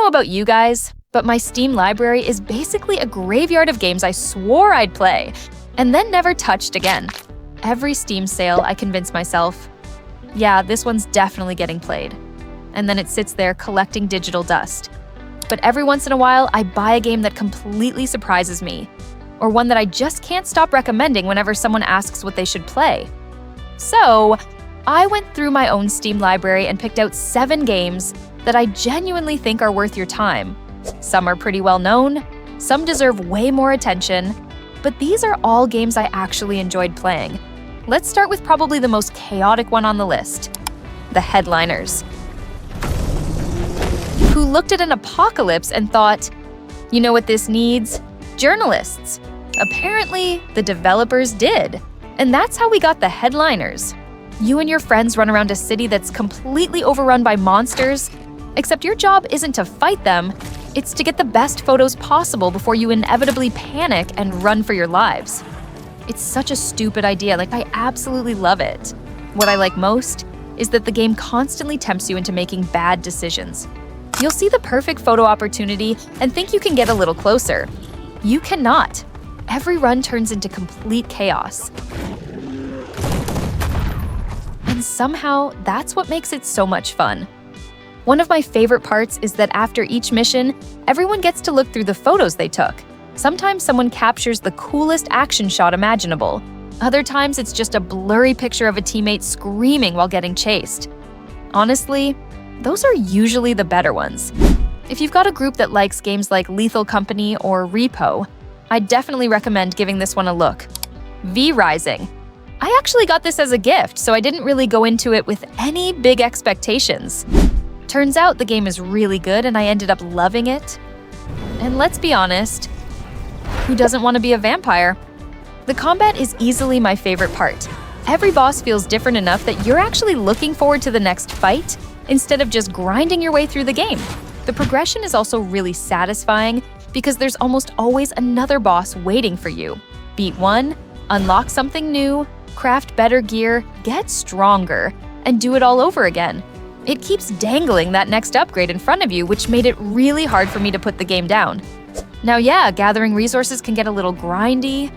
know about you guys, but my Steam library is basically a graveyard of games I swore I'd play, and then never touched again. Every Steam sale, I convince myself, yeah, this one's definitely getting played. And then it sits there collecting digital dust. But every once in a while, I buy a game that completely surprises me, or one that I just can't stop recommending whenever someone asks what they should play. So, I went through my own Steam library and picked out 7 games that I genuinely think are worth your time. Some are pretty well known, some deserve way more attention, but these are all games I actually enjoyed playing. Let's start with probably the most chaotic one on the list, the headliners. Who looked at an apocalypse and thought, you know what this needs? Journalists. Apparently, the developers did. And that's how we got the headliners. You and your friends run around a city that's completely overrun by monsters, except your job isn't to fight them, it's to get the best photos possible before you inevitably panic and run for your lives. It's such a stupid idea, I absolutely love it. What I like most is that the game constantly tempts you into making bad decisions. You'll see the perfect photo opportunity and think you can get a little closer. You cannot. Every run turns into complete chaos. And somehow, that's what makes it so much fun. One of my favorite parts is that after each mission, everyone gets to look through the photos they took. Sometimes someone captures the coolest action shot imaginable. Other times it's just a blurry picture of a teammate screaming while getting chased. Honestly, those are usually the better ones. If you've got a group that likes games like Lethal Company or Repo, I'd definitely recommend giving this one a look. V-Rising. I actually got this as a gift, so I didn't really go into it with any big expectations. Turns out the game is really good and I ended up loving it. And let's be honest, who doesn't want to be a vampire? The combat is easily my favorite part. Every boss feels different enough that you're actually looking forward to the next fight instead of just grinding your way through the game. The progression is also really satisfying because there's almost always another boss waiting for you. Beat one, unlock something new, craft better gear, get stronger, and do it all over again. It keeps dangling that next upgrade in front of you, which made it really hard for me to put the game down. Now yeah, gathering resources can get a little grindy,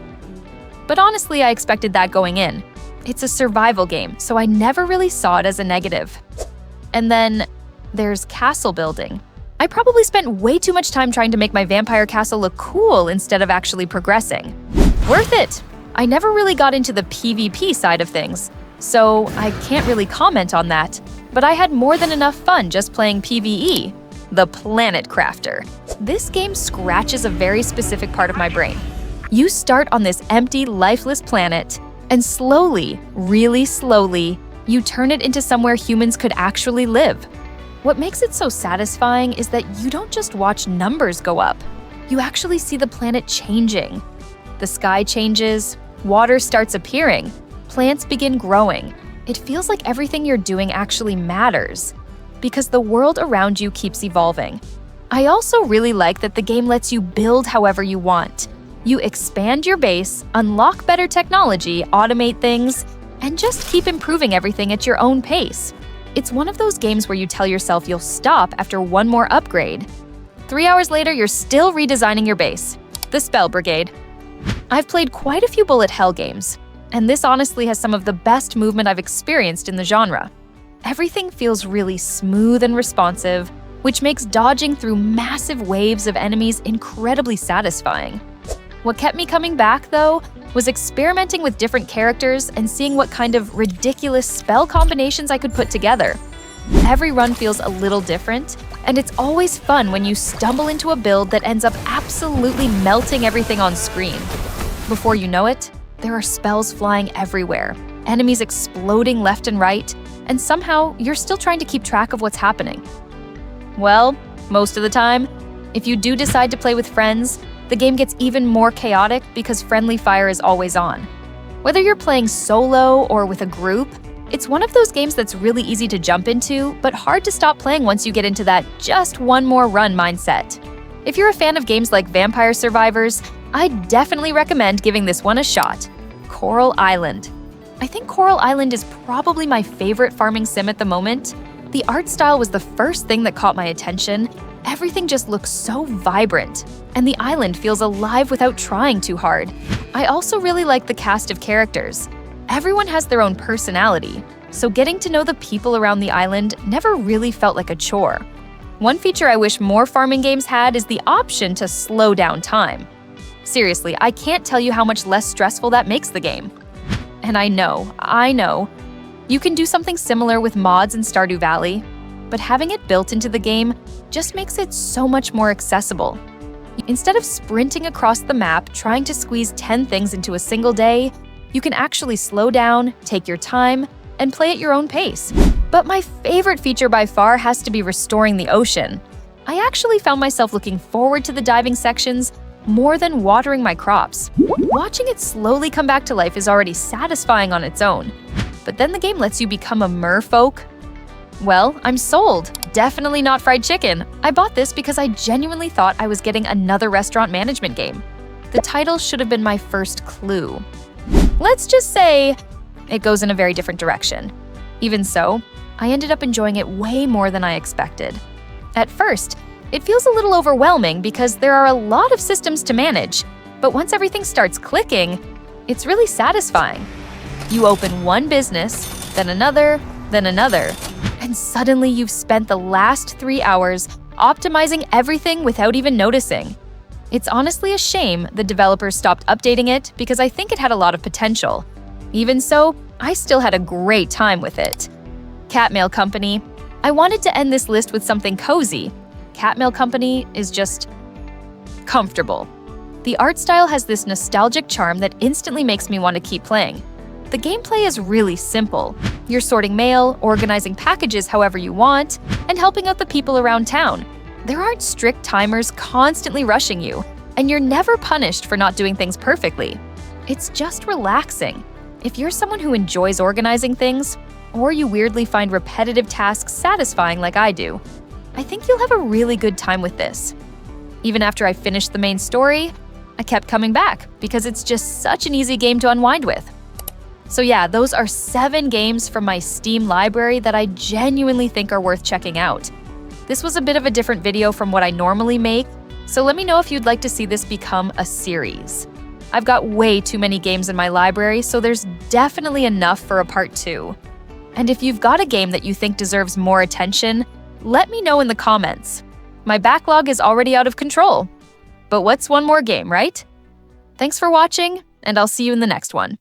but honestly I expected that going in. It's a survival game, so I never really saw it as a negative. And then there's castle building. I probably spent way too much time trying to make my vampire castle look cool instead of actually progressing. Worth it! I never really got into the PvP side of things, so I can't really comment on that, but I had more than enough fun just playing PvE, the Planet Crafter. This game scratches a very specific part of my brain. You start on this empty, lifeless planet, and slowly, really slowly, you turn it into somewhere humans could actually live. What makes it so satisfying is that you don't just watch numbers go up. You actually see the planet changing. The sky changes, water starts appearing, plants begin growing. It feels like everything you're doing actually matters, because the world around you keeps evolving. I also really like that the game lets you build however you want. You expand your base, unlock better technology, automate things, and just keep improving everything at your own pace. It's one of those games where you tell yourself you'll stop after one more upgrade. 3 hours later, you're still redesigning your base. The Spell Brigade. I've played quite a few bullet hell games, and this honestly has some of the best movement I've experienced in the genre. Everything feels really smooth and responsive, which makes dodging through massive waves of enemies incredibly satisfying. What kept me coming back, though, was experimenting with different characters and seeing what kind of ridiculous spell combinations I could put together. Every run feels a little different, and it's always fun when you stumble into a build that ends up absolutely melting everything on screen. Before you know it, there are spells flying everywhere, enemies exploding left and right, and somehow you're still trying to keep track of what's happening. Well, most of the time, if you do decide to play with friends, the game gets even more chaotic because friendly fire is always on. Whether you're playing solo or with a group, it's one of those games that's really easy to jump into, but hard to stop playing once you get into that just one more run mindset. If you're a fan of games like Vampire Survivors, I definitely recommend giving this one a shot. Coral Island. I think Coral Island is probably my favorite farming sim at the moment. The art style was the first thing that caught my attention, Everything just looks so vibrant, and the island feels alive without trying too hard. I also really like the cast of characters. Everyone has their own personality, so getting to know the people around the island never really felt like a chore. One feature I wish more farming games had is the option to slow down time. Seriously, I can't tell you how much less stressful that makes the game. And I know, you can do something similar with mods in Stardew Valley, but having it built into the game just makes it so much more accessible. Instead of sprinting across the map trying to squeeze 10 things into a single day, you can actually slow down, take your time, and play at your own pace. But my favorite feature by far has to be restoring the ocean. I actually found myself looking forward to the diving sections more than watering my crops. Watching it slowly come back to life is already satisfying on its own. But then the game lets you become a merfolk. Well, I'm sold. Definitely not fried chicken. I bought this because I genuinely thought I was getting another restaurant management game. The title should have been my first clue. Let's just say it goes in a very different direction. Even so, I ended up enjoying it way more than I expected. At first, it feels a little overwhelming because there are a lot of systems to manage, but once everything starts clicking, it's really satisfying. You open one business, then another, and suddenly you've spent the last 3 hours optimizing everything without even noticing. It's honestly a shame the developers stopped updating it because I think it had a lot of potential. Even so, I still had a great time with it. Cat Mail Company. I wanted to end this list with something cozy. Cat Mail Company is just comfortable. The art style has this nostalgic charm that instantly makes me want to keep playing. The gameplay is really simple. You're sorting mail, organizing packages however you want, and helping out the people around town. There aren't strict timers constantly rushing you, and you're never punished for not doing things perfectly. It's just relaxing. If you're someone who enjoys organizing things, or you weirdly find repetitive tasks satisfying like I do, I think you'll have a really good time with this. Even after I finished the main story, I kept coming back because it's just such an easy game to unwind with. So yeah, those are 7 games from my Steam library that I genuinely think are worth checking out. This was a bit of a different video from what I normally make, so let me know if you'd like to see this become a series. I've got way too many games in my library, so there's definitely enough for a part 2. And if you've got a game that you think deserves more attention, let me know in the comments. My backlog is already out of control. But what's one more game, right? Thanks for watching, and I'll see you in the next one.